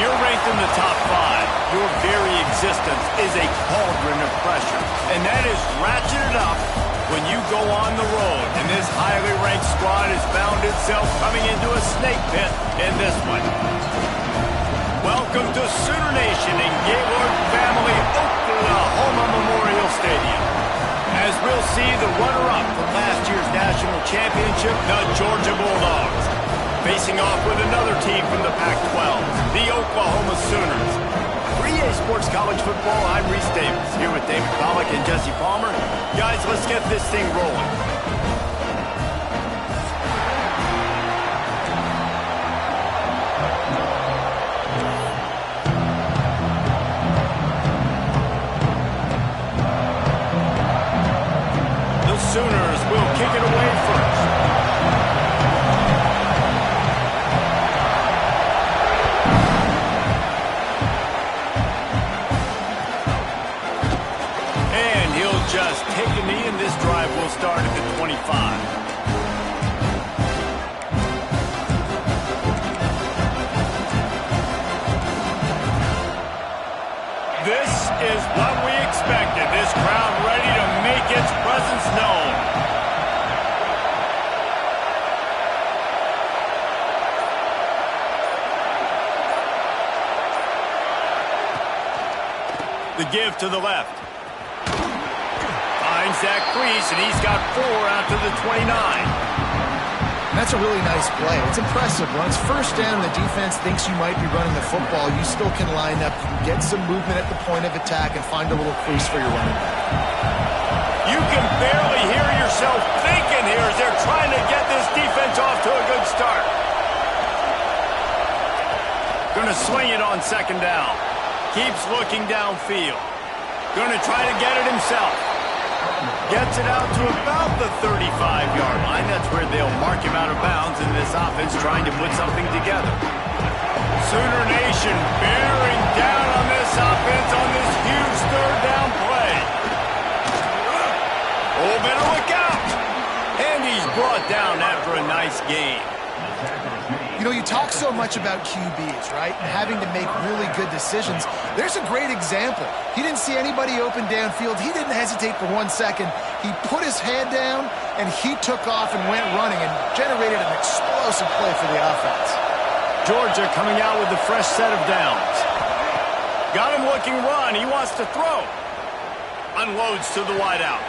you're ranked in the top 5, your very existence is a cauldron of pressure. And that is ratcheted up when you go on the road. And this highly ranked squad has found itself coming into a snake pit in this one. Welcome to Sooner Nation in Gaylord Family Oklahoma Memorial Stadium. As we'll see the runner-up from last year's national championship, the Georgia Bulldogs, facing off with another team from the Pac-12, the Oklahoma Sooners. For EA Sports College Football, I'm Reese Davis, here with David Pollack and Jesse Palmer. Guys, let's get this thing rolling. The Sooners will kick it away first. Just take a knee, and this drive will start at the 25. This is what we expected. This crowd ready to make its presence known. The give to the left. Finds that crease, and he's got 4 out to the 29. That's a really nice play. It's impressive. When it's first down, the defense thinks you might be running the football. You still can line up, you can get some movement at the point of attack, and find a little crease for your running back. You can barely hear yourself thinking here as they're trying to get this defense off to a good start. Going to swing it on second down. Keeps looking downfield. Going to try to get it himself. Gets it out to about the 35-yard line. That's where they'll mark him out of bounds in this offense trying to put something together. Sooner Nation bearing down on this offense on this huge third down play. Oh, better look out. And he's brought down after a nice gain. You know, you talk so much about QBs, right? And having to make really good decisions. There's a great example. He didn't see anybody open downfield. He didn't hesitate for 1 second. He put his head down, and he took off and went running and generated an explosive play for the offense. Georgia coming out with a fresh set of downs. Got him looking run. He wants to throw. Unloads to the wideout.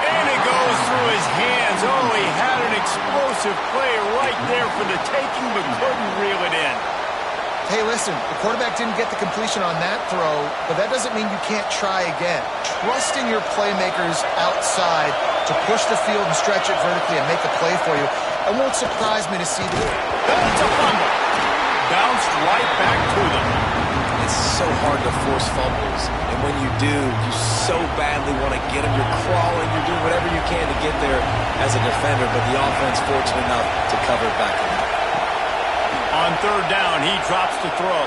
And it goes through his hands. Oh, he had an explosive play right there for the taking, but couldn't reel it in. Hey, listen, the quarterback didn't get the completion on that throw, but that doesn't mean you can't try again. Trusting your playmakers outside to push the field and stretch it vertically and make a play for you. It won't surprise me to see that. That's a fumble. Bounced right back to them. It's so hard to force fumbles, and when you do, you so badly want to get them. You're crawling, you're doing whatever you can to get there as a defender, but the offense fortunate enough to cover it back up. On third down, he drops to throw.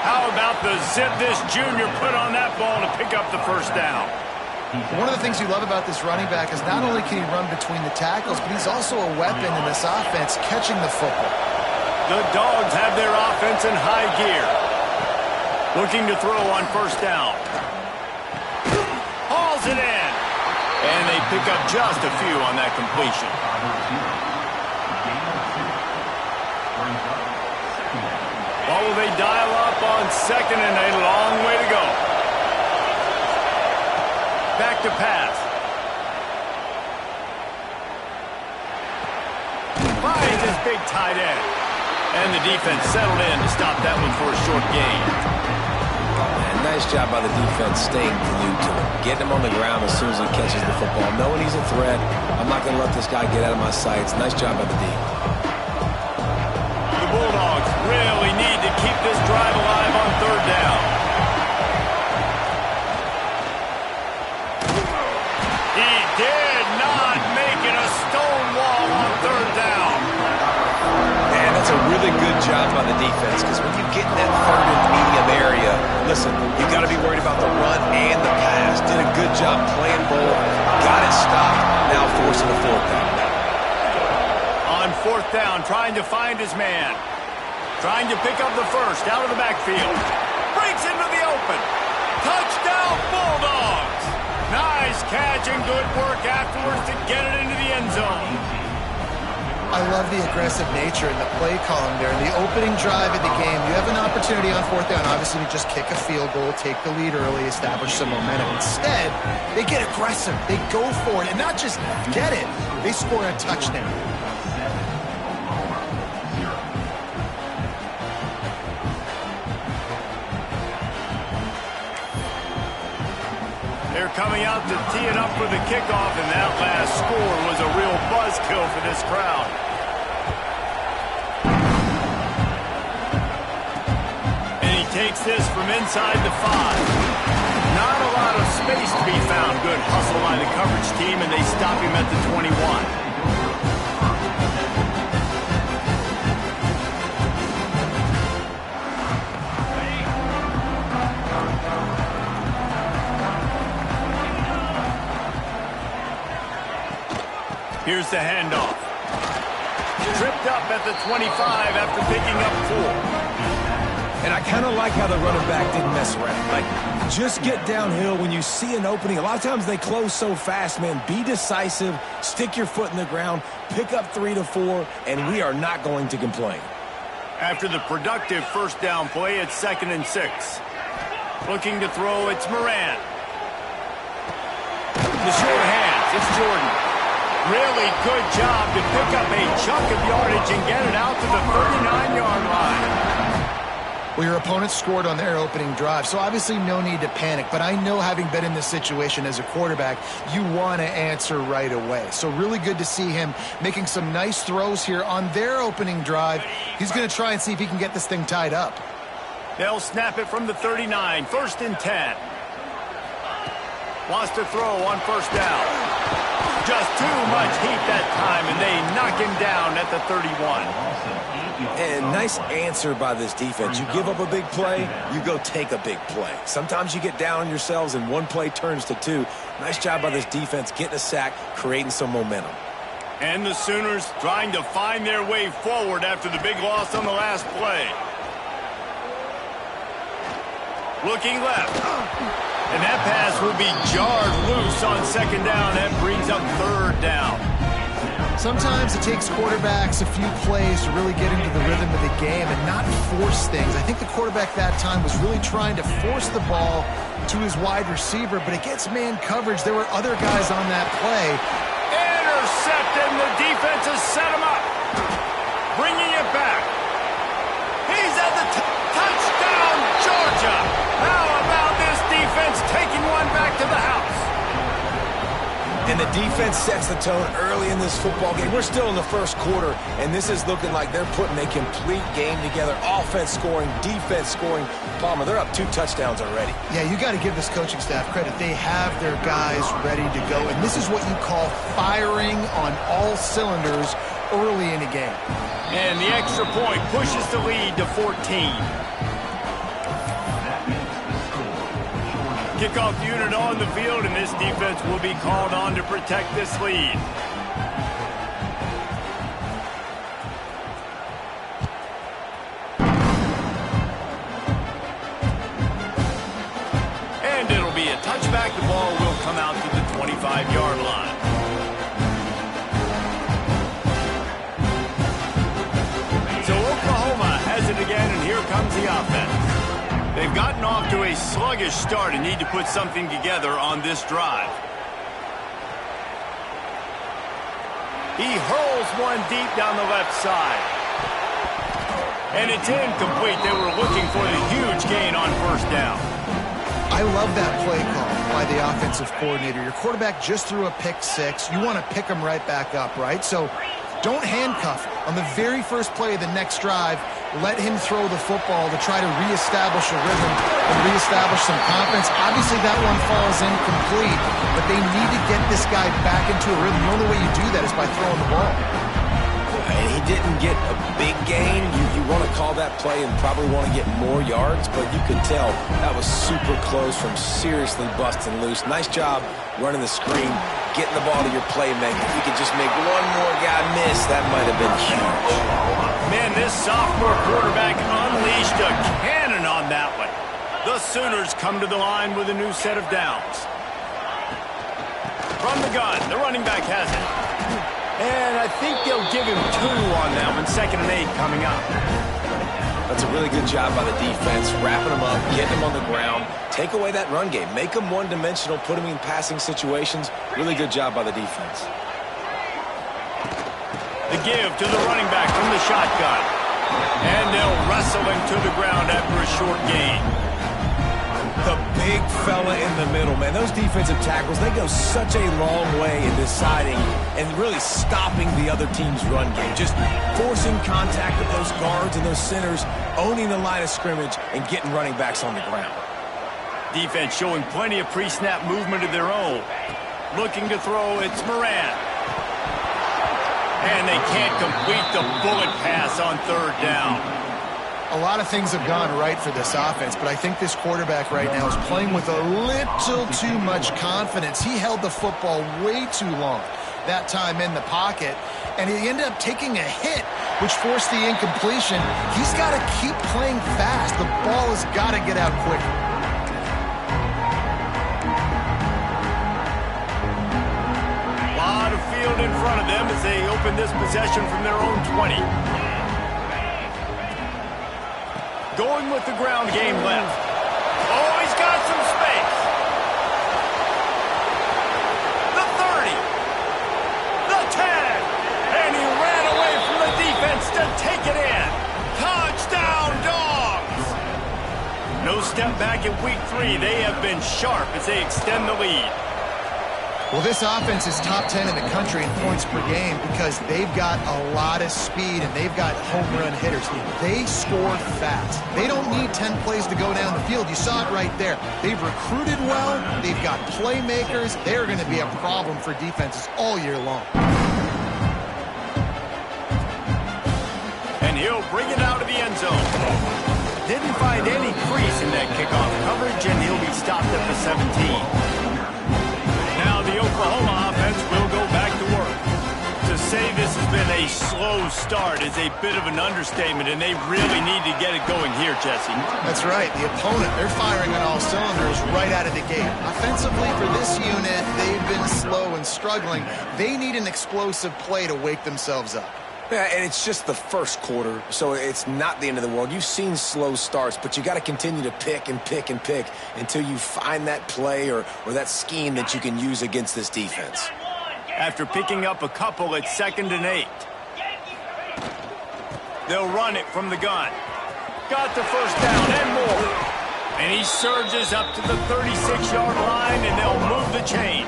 How about the zip this junior put on that ball to pick up the first down? One of the things you love about this running back is not only can he run between the tackles, but he's also a weapon in this offense catching the football. The Dogs have their offense in high gear. Looking to throw on first down. Hauls it in. And they pick up just a few on that completion. What will they dial up on second and a long way to go? Back to pass. Finds his big tight end. And the defense settled in to stop that one for a short gain. And nice job by the defense staying glued to him. Getting him on the ground as soon as he catches the football. Knowing he's a threat, I'm not going to let this guy get out of my sights. Nice job by the D. The Bulldogs really need to keep this drive alive on third down. He did not make it a stone wall on third down. Man, that's a really good job by the defense, because when you get in that third and medium area, listen, you've got to be worried about the run and the pass. Did a good job playing both. Got it stopped. Now forcing a fourth down. On 4th down, trying to find his man. Trying to pick up the first out of the backfield. Breaks into the open. Touchdown, Bulldogs! Nice catch and good work afterwards to get it into the end zone. I love the aggressive nature in the play column there. In the opening drive of the game, you have an opportunity on 4th down, obviously, to just kick a field goal, take the lead early, establish some momentum. Instead, they get aggressive. They go for it, and not just get it, they score a touchdown. They're coming out to tee it up for the kickoff, and that last score was a real buzzkill for this crowd. And he takes this from inside the 5. Not a lot of space to be found. Good hustle by the coverage team, and they stop him at the 21. Here's the handoff. Tripped up at the 25 after picking up 4. And I kind of like how the running back didn't mess around. Like, just get downhill when you see an opening. A lot of times they close so fast, man. Be decisive, stick your foot in the ground, pick up 3 to 4, and we are not going to complain. After the productive 1st down play, it's 2nd and 6. Looking to throw, it's Moran. The short hands, it's Jordan. Really good job to pick up a chunk of yardage and get it out to the 39-yard line. Well, your opponent scored on their opening drive, so obviously no need to panic. But I know, having been in this situation as a quarterback, you want to answer right away. So really good to see him making some nice throws here on their opening drive. He's going to try and see if he can get this thing tied up. They'll snap it from the 39, 1st and 10. Wants to throw on 1st down. Just too much heat that time, and they knock him down at the 31. And nice answer by this defense. You give up a big play, you go take a big play. Sometimes you get down on yourselves and one play turns to 2. Nice job by this defense getting a sack, creating some momentum. And the Sooners trying to find their way forward after the big loss on the last play. Looking left. And that pass will be jarred loose on 2nd down. That brings up 3rd down. Sometimes it takes quarterbacks a few plays to really get into the rhythm of the game and not force things. I think the quarterback that time was really trying to force the ball to his wide receiver, but against man coverage, there were other guys on that play. Intercepted, and the defense has set him up. Bringing it back. He's at the touchdown, Georgia. How about this defense taking one back to the house? And the defense sets the tone early in this football game. We're still in the 1st quarter, and this is looking like they're putting a complete game together. Offense scoring, defense scoring. Palmer, they're up 2 touchdowns already. Yeah, you got to give this coaching staff credit. They have their guys ready to go, and this is what you call firing on all cylinders early in the game. And the extra point pushes the lead to 14. Kickoff unit on the field, and this defense will be called on to protect this lead. And it'll be a touchback. The ball will come out to the 25-yard line. So Oklahoma has it again, and here comes the offense. They've gotten off to a sluggish start and need to put something together on this drive. He hurls one deep down the left side. And it's incomplete. They were looking for the huge gain on 1st down. I love that play call by the offensive coordinator. Your quarterback just threw a pick 6. You want to pick him right back up, right? So don't handcuff him. On the very first play of the next drive, let him throw the football to try to reestablish a rhythm and reestablish some confidence. Obviously, that one falls incomplete, but they need to get this guy back into a rhythm. The only way you do that is by throwing the ball. And he didn't get a big gain. You want to call that play and probably want to get more yards, but you could tell that was super close from seriously busting loose. Nice job running the screen, getting the ball to your playmaker. If you could just make one more guy miss, that might have been huge. Man, this sophomore quarterback unleashed a cannon on that one. The Sooners come to the line with a new set of downs. From the gun, the running back has it. And I think they'll give him 2 on that one. 2nd and 8 coming up. That's a really good job by the defense, wrapping them up, getting them on the ground. Take away that run game. Make them one-dimensional, put them in passing situations. Really good job by the defense. The give to the running back from the shotgun. And they'll wrestle him to the ground after a short gain. The big fella in the middle, man. Those defensive tackles, they go such a long way in deciding and really stopping the other team's run game. Just forcing contact with those guards and those centers, owning the line of scrimmage, and getting running backs on the ground. Defense showing plenty of pre-snap movement of their own. Looking to throw, it's Moran. And they can't complete the bullet pass on 3rd down. A lot of things have gone right for this offense, but I think this quarterback right now is playing with a little too much confidence. He held the football way too long that time in the pocket, and he ended up taking a hit, which forced the incompletion. He's got to keep playing fast. The ball has got to get out quick. A lot of field in front of them as they open this possession from their own 20. Going with the ground game left. Oh, he's got some space. The 30. The 10. And he ran away from the defense to take it in. Touchdown, Dogs. No step back in week 3. They have been sharp as they extend the lead. Well, this offense is top 10 in the country in points per game because they've got a lot of speed and they've got home run hitters. They score fast. They don't need 10 plays to go down the field. You saw it right there. They've recruited well. They've got playmakers. They're going to be a problem for defenses all year long. And he'll bring it out of the end zone. Didn't find any crease in that kickoff coverage, and he'll be stopped at the 17. Now the Oklahoma offense will go back to work. To say this has been a slow start is a bit of an understatement, and they really need to get it going here, Jesse. That's right. The opponent, they're firing on all cylinders right out of the gate. Offensively, for this unit, they've been slow and struggling. They need an explosive play to wake themselves up. Yeah, and it's just the first quarter, so it's not the end of the world. You've seen slow starts, but you got to continue to pick and pick and pick until you find that play or that scheme that you can use against this defense. After picking up a couple at 2nd and 8. They'll run it from the gun. Got the first down and more. And he surges up to the 36-yard line, and they'll move the chain.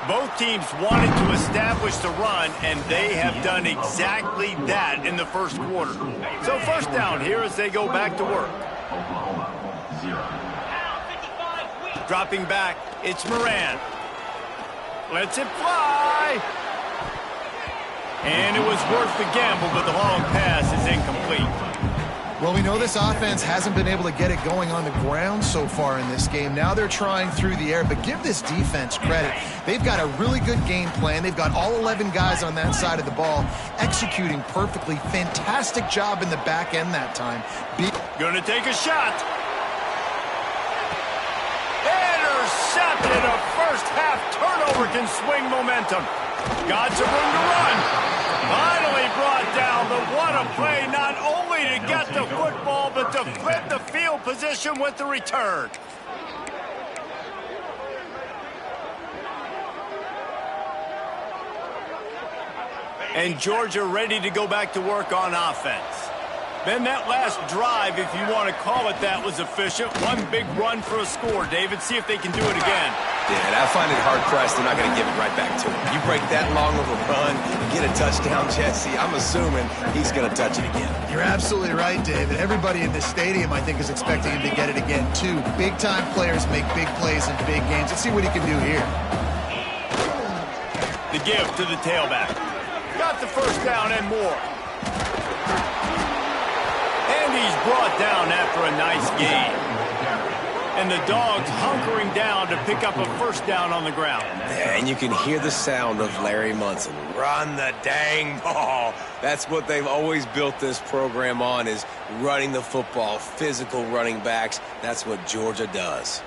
Both teams wanted to establish the run, and they have done exactly that in the first quarter. So 1st down here as they go back to work. Dropping back, it's Moran. Lets it fly. And it was worth the gamble, but the long pass is incomplete. Well, we know this offense hasn't been able to get it going on the ground so far in this game. Now they're trying through the air, but give this defense credit. They've got a really good game plan. They've got all 11 guys on that side of the ball executing perfectly. Fantastic job in the back end that time. Gonna take a shot. Intercepted. A first-half turnover can swing momentum. Got some room to run. Finally brought down, but what a play, not only to get the football, but to flip the field position with the return. And Georgia ready to go back to work on offense. Then that last drive, if you want to call it that, was efficient. One big run for a score. David, see if they can do it again. Yeah, I find it hard-pressed they're not going to give it right back to him. You break that long of a run and get a touchdown, Jesse, I'm assuming he's going to touch it again. You're absolutely right, David. Everybody in this stadium, I think, is expecting him to get it again, too. Big-time players make big plays in big games. Let's see what he can do here. The give to the tailback. Got the first down and more. And he's brought down after a nice gain. And the Dogs hunkering down to pick up a first down on the ground. Yeah, and you can hear the sound of Larry Munson. Run the dang ball. That's what they've always built this program on, is running the football, physical running backs. That's what Georgia does.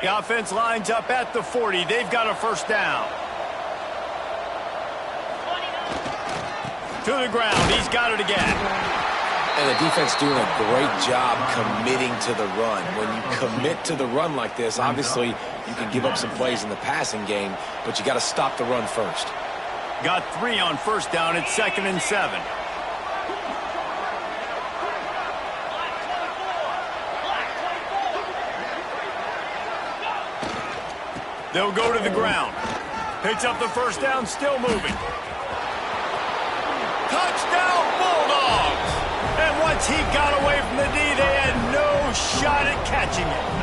The offense lines up at the 40. They've got a first down. To the ground. He's got it again. And the defense doing a great job committing to the run. When you commit to the run like this, obviously you can give up some plays in the passing game, but you got to stop the run first. Got 3 on first down. It's 2nd and 7. They'll go to the ground. Picks up the first down, still moving. Touchdown, Bulldogs! And once he got away from the D, they had no shot at catching it.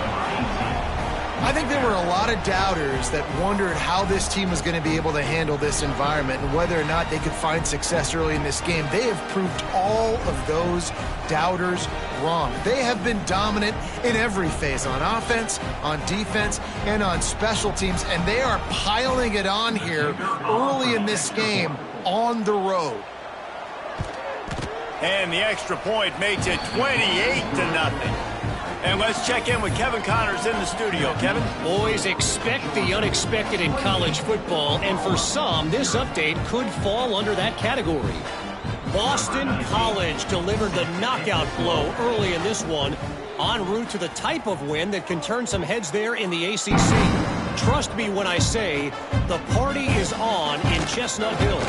I think there were a lot of doubters that wondered how this team was going to be able to handle this environment and whether or not they could find success early in this game. They have proved all of those doubters wrong. They have been dominant in every phase, on offense, on defense, and on special teams, and they are piling it on here early in this game on the road. And the extra point makes it 28-0. And let's check in with Kevin Connors in the studio. Kevin? Boys, expect the unexpected in college football, and for some, this update could fall under that category. Boston College delivered the knockout blow early in this one, en route to the type of win that can turn some heads there in the ACC. Trust me when I say the party is on in Chestnut Hill.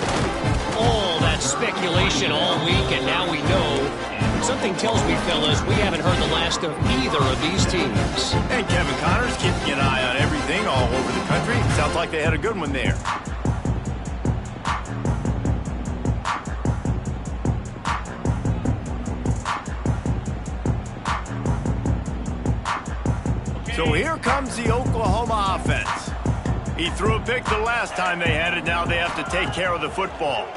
All that speculation all week, and now we know. Something tells me, fellas, we haven't heard the last of either of these teams. And Kevin Connors keeping an eye on everything all over the country. Sounds like they had a good one there. So here comes the Oklahoma offense. He threw a pick the last time they had it. Now they have to take care of the football.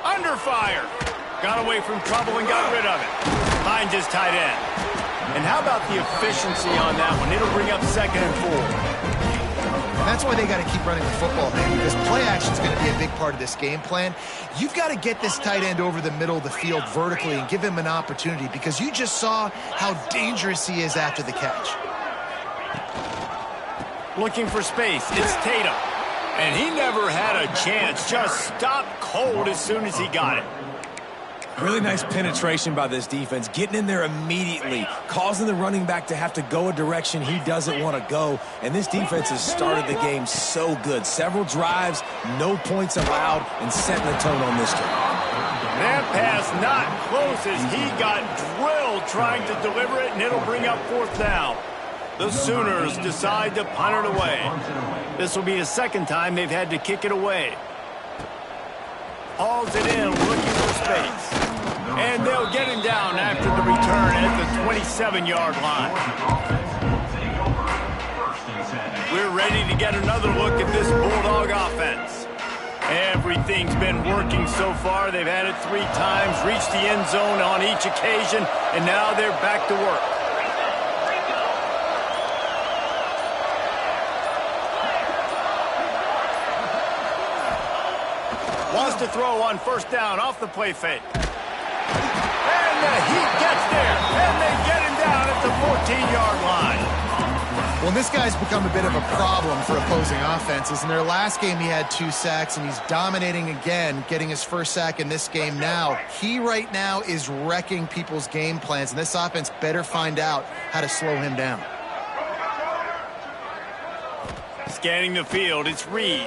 Under fire. Got away from trouble and got rid of it. Finds his tight end. And how about the efficiency on that one? It'll bring up 2nd and 4. And that's why they got to keep running the football, man, because play action is going to be a big part of this game plan. You've got to get this tight end over the middle of the field vertically and give him an opportunity, because you just saw how dangerous he is after the catch. Looking for space. It's Tatum. And he never had a chance. Just stopped cold as soon as he got it. Really nice penetration by this defense, getting in there immediately, causing the running back to have to go a direction he doesn't want to go. And this defense has started the game so good. Several drives, no points allowed, and setting the tone on this drive. That pass not close as he got drilled trying to deliver it, and it'll bring up 4th down. The Sooners decide to punt it away. This will be the 2nd time they've had to kick it away. Hauls it in, looking for space. And they'll get him down after the return at the 27-yard line. We're ready to get another look at this Bulldog offense. Everything's been working so far. They've had it 3 times, reached the end zone on each occasion, and now they're back to work. Wants to throw on first down off the play fake. And the Heat gets there, and they get him down at the 14-yard line. Well, this guy's become a bit of a problem for opposing offenses. In their last game, he had 2 sacks, and he's dominating again, getting his first sack in this game now. He right now is wrecking people's game plans, and this offense better find out how to slow him down. Scanning the field, it's Reed.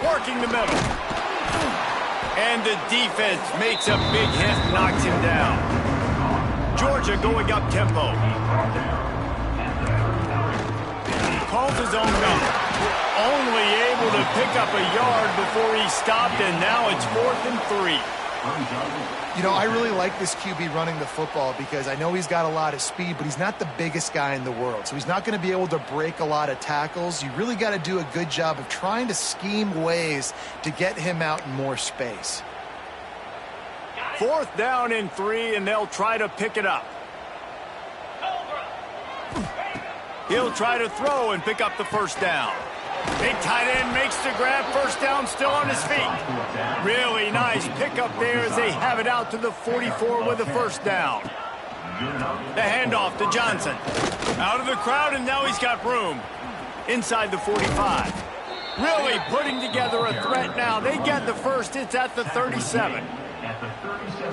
Working the middle. And the defense makes a big hit, knocks him down. Georgia going up tempo. fills his own up. Only able to pick up a yard before he stopped, and now it's 4th and 3. You know, I really like this QB running the football because I know he's got a lot of speed, but he's not the biggest guy in the world. So he's not going to be able to break a lot of tackles. You really got to do a good job of trying to scheme ways to get him out in more space. 4th down and 3, and they'll try to pick it up. He'll try to throw and pick up the first down. Big tight end makes the grab. First down, still on his feet. Really nice pickup there as they have it out to the 44 with a first down. The handoff to Johnson. Out of the crowd, and now he's got room. Inside the 45. Really putting together a threat now. They get the first. It's at the 37.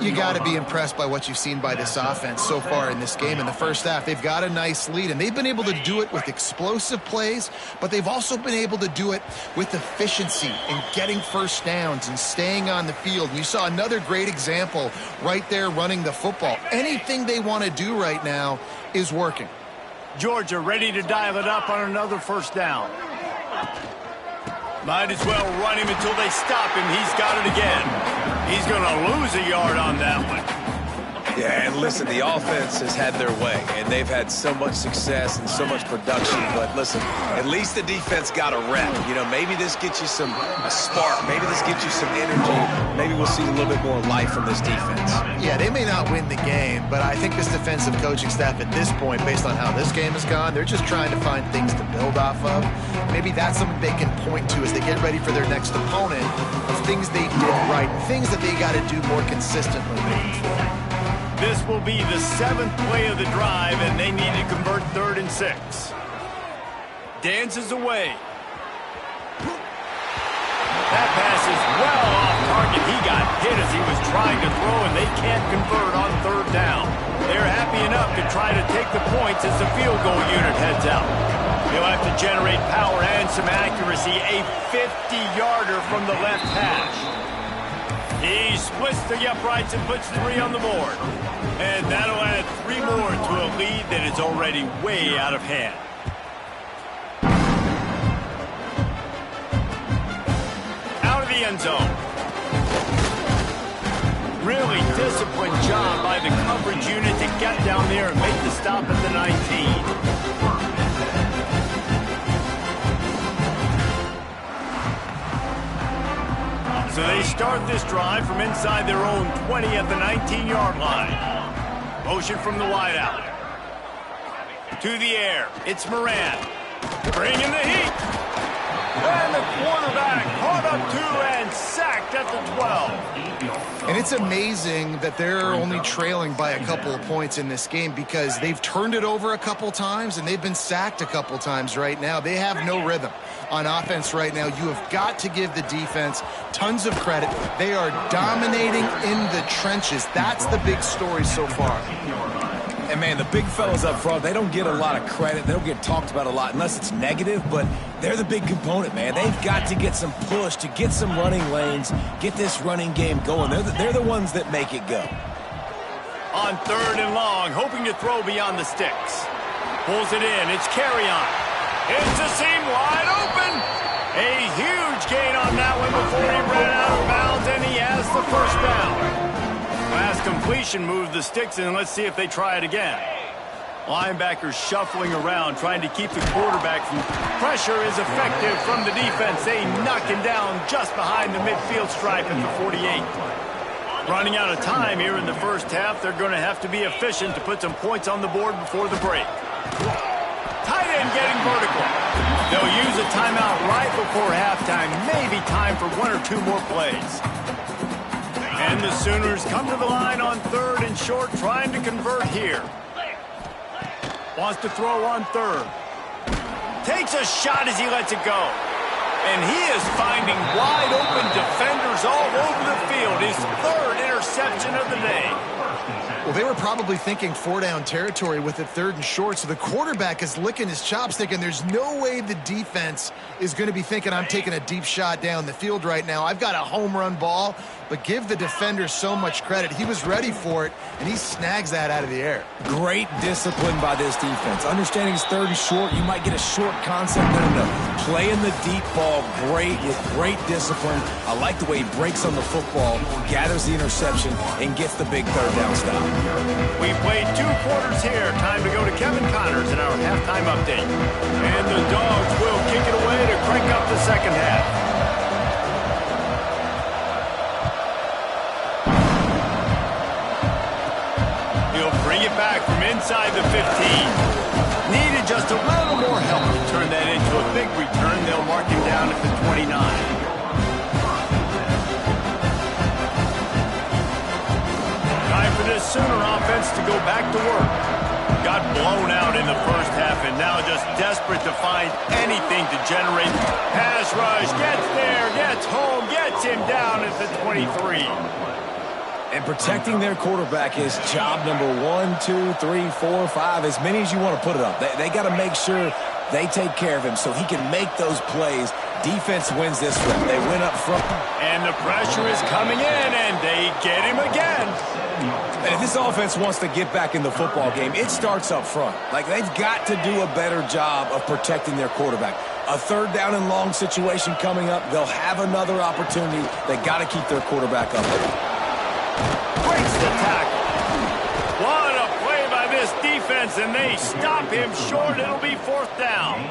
You got to be impressed by what you've seen by this offense so far in this game. In the first half, they've got a nice lead, and they've been able to do it with explosive plays, but they've also been able to do it with efficiency and getting first downs and staying on the field. And you saw another great example right there running the football. Anything they want to do right now is working. Georgia ready to dial it up on another first down. Might as well run him until they stop him. He's got it again. He's going to lose a yard on that one. Yeah, and listen, the offense has had their way, and they've had so much success and so much production. But listen, at least the defense got a rep. You know, maybe this gets you a spark. Maybe this gets you some energy. Maybe we'll see a little bit more life from this defense. Yeah, they may not win the game, but I think this defensive coaching staff at this point, based on how this game has gone, they're just trying to find things to build off of. Maybe that's something they can point to as they get ready for their next opponent, of things they did right, things that they got to do more consistently moving forward. This will be the 7th play of the drive, and they need to convert 3rd and 6. Dances away. That pass is well off target. He got hit as he was trying to throw, and they can't convert on 3rd down. They're happy enough to try to take the points as the field goal unit heads out. He'll have to generate power and some accuracy. A 50-yarder from the left hash. He splits the uprights and puts 3 on the board. And that'll add 3 more to a lead that is already way out of hand. Out of the end zone. Really disciplined job by the coverage unit to get down there and make the stop at the 19. So they start this drive from inside their own 20 at the 19-yard line. Motion from the wideout. To the air. It's Moran. Bringing the heat. And the quarterback caught up 2 and sacked at the 12. And it's amazing that they're only trailing by a couple of points in this game because they've turned it over a couple times and they've been sacked a couple times right now. They have no rhythm on offense right now. You have got to give the defense tons of credit. They are dominating in the trenches. That's the big story so far. And, man, the big fellas up front, they don't get a lot of credit. They don't get talked about a lot unless it's negative, but they're the big component, man. They've got to get some push, to get some running lanes, get this running game going. They're the ones that make it go. On 3rd and long, hoping to throw beyond the sticks. Pulls it in. It's Carry-On. It's a seam wide open. A huge gain on that one before he ran out of bounds, and he has the first down. Last completion moved the sticks in. Let's see if they try it again. Linebackers shuffling around, trying to keep the quarterback from pressure is effective from the defense. They knock him down just behind the midfield stripe at the 48. Running out of time here in the first half. They're going to have to be efficient to put some points on the board before the break. Tight end getting vertical. They'll use a timeout right before halftime. Maybe time for 1 or 2 more plays. And the Sooners come to the line on 3rd and short, trying to convert here. Wants to throw on 3rd. Takes a shot as he lets it go. And he is finding wide open defenders all over the field. His 3rd interception of the day. Well, they were probably thinking 4-down territory with it 3rd and short, so the quarterback is licking his chops thinking there's no way the defense is going to be thinking I'm taking a deep shot down the field right now. I've got a home run ball, but give the defender so much credit. He was ready for it, and he snags that out of the air. Great discipline by this defense. Understanding it's 3rd and short, you might get a short concept. No. Playing the deep ball great with great discipline. I like the way he breaks on the football, gathers the interception, and gets the big 3rd down stop. We played 2 quarters here. Time to go to Kevin Connors in our halftime update. And the Dogs will kick it away to crank up the second half. He'll bring it back from inside the 15. Needed just a little more help to turn that into a big return. They'll mark him down at the 29. Time for this Sooner offense to go back to work. Got blown out in the first half and now just desperate to find anything to generate. Pass rush, gets there, gets home, gets him down at the 23. And protecting their quarterback is job number 1, 2, 3, 4, 5, as many as you want to put it up. They got to make sure they take care of him so he can make those plays. Defense wins this one. They win up front. And the pressure is coming in, and they get him again. And if this offense wants to get back in the football game, it starts up front. Like, they've got to do a better job of protecting their quarterback. A 3rd down and long situation coming up. They'll have another opportunity. They got to keep their quarterback up there. Breaks the tackle. What a play by this defense, and they stop him short. It'll be 4th down.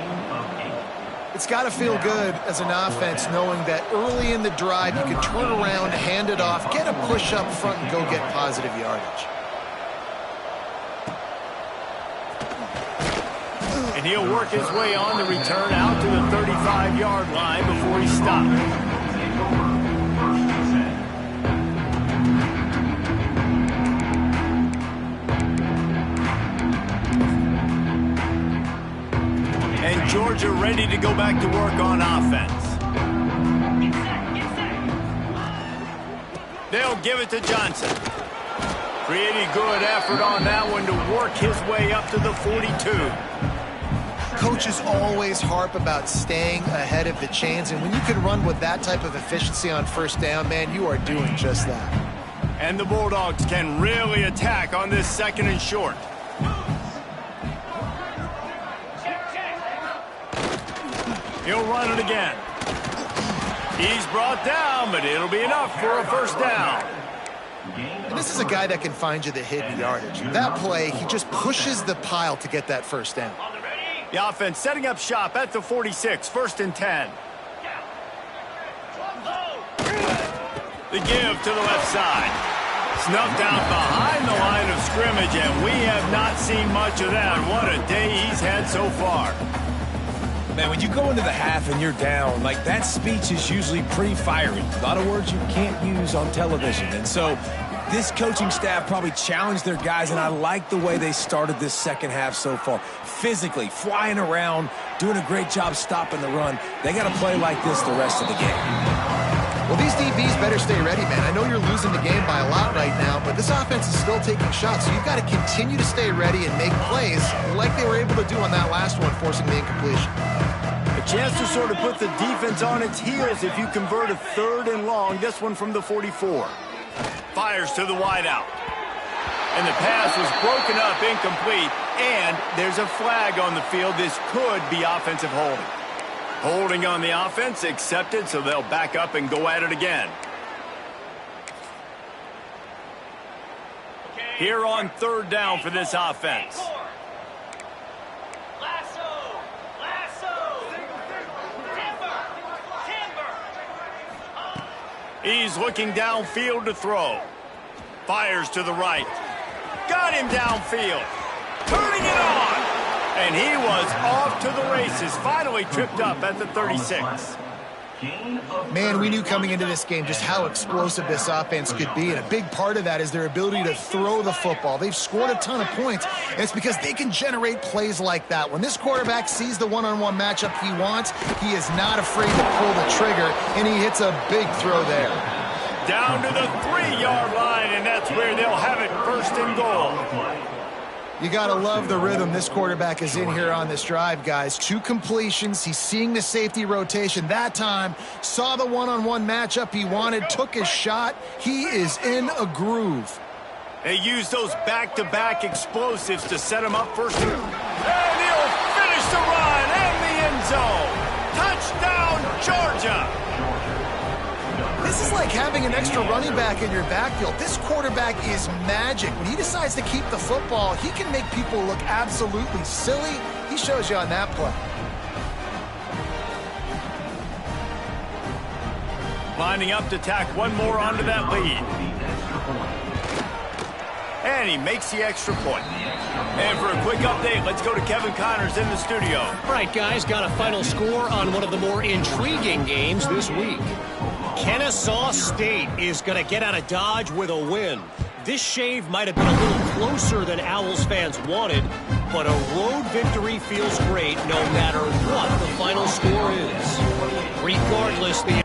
It's got to feel good as an offense knowing that early in the drive you can turn around, hand it off, get a push up front, and go get positive yardage. And he'll work his way on the return out to the 35-yard line before he stops. And Georgia ready to go back to work on offense. They'll give it to Johnson. Pretty good effort on that one to work his way up to the 42. Coaches always harp about staying ahead of the chains, and when you can run with that type of efficiency on 1st down, man, you are doing just that. And the Bulldogs can really attack on this 2nd and short. He'll run it again. He's brought down, but it'll be enough for a 1st down. And this is a guy that can find you the hidden yardage. That play, he just pushes the pile to get that 1st down. The offense setting up shop at the 46, 1st and 10. The give to the left side. Snuffed out behind the line of scrimmage, and we have not seen much of that. What a day he's had so far. Man, when you go into the half and you're down, like, that speech is usually pretty fiery. A lot of words you can't use on television. And so this coaching staff probably challenged their guys, and I like the way they started this 2nd half so far. Physically, flying around, doing a great job stopping the run. They got to play like this the rest of the game. Well, these DBs better stay ready, man. I know you're losing the game by a lot right now, but this offense is still taking shots, so you've got to continue to stay ready and make plays like they were able to do on that last one, forcing the incompletion. A chance to sort of put the defense on its heels if you convert a 3rd and long. This one from the 44. Fires to the wideout. And the pass was broken up, incomplete, and there's a flag on the field. This could be offensive holding. Holding on the offense, accepted, so they'll back up and go at it again. Here on 3rd down for this offense. He's looking downfield to throw. Fires to the right. Got him downfield. Turning it on. And he was off to the races. Finally tripped up at the 36. Man, we knew coming into this game just how explosive this offense could be, and a big part of that is their ability to throw the football. They've scored a ton of points, and it's because they can generate plays like that. When this quarterback sees the one-on-one matchup he wants, he is not afraid to pull the trigger, and he hits a big throw there. down to the 3-yard line, and that's where they'll have it, 1st and goal. You got to love the rhythm this quarterback is in here on this drive, guys. 2 completions. He's seeing the safety rotation that time. Saw the one-on-one matchup he wanted. Took his shot. He is in a groove. They use those back-to-back explosives to set him up first. And he'll finish the run in the end zone. Touchdown, Georgia. This is like having an extra running back in your backfield. This quarterback is magic. When he decides to keep the football, he can make people look absolutely silly. He shows you on that play. Lining up to tack one more onto that lead. And he makes the extra point. And for a quick update, let's go to Kevin Connors in the studio. All right, guys, got a final score on one of the more intriguing games this week. Kennesaw State is going to get out of Dodge with a win. This shave might have been a little closer than Owls fans wanted, but a road victory feels great no matter what the final score is. Regardless, the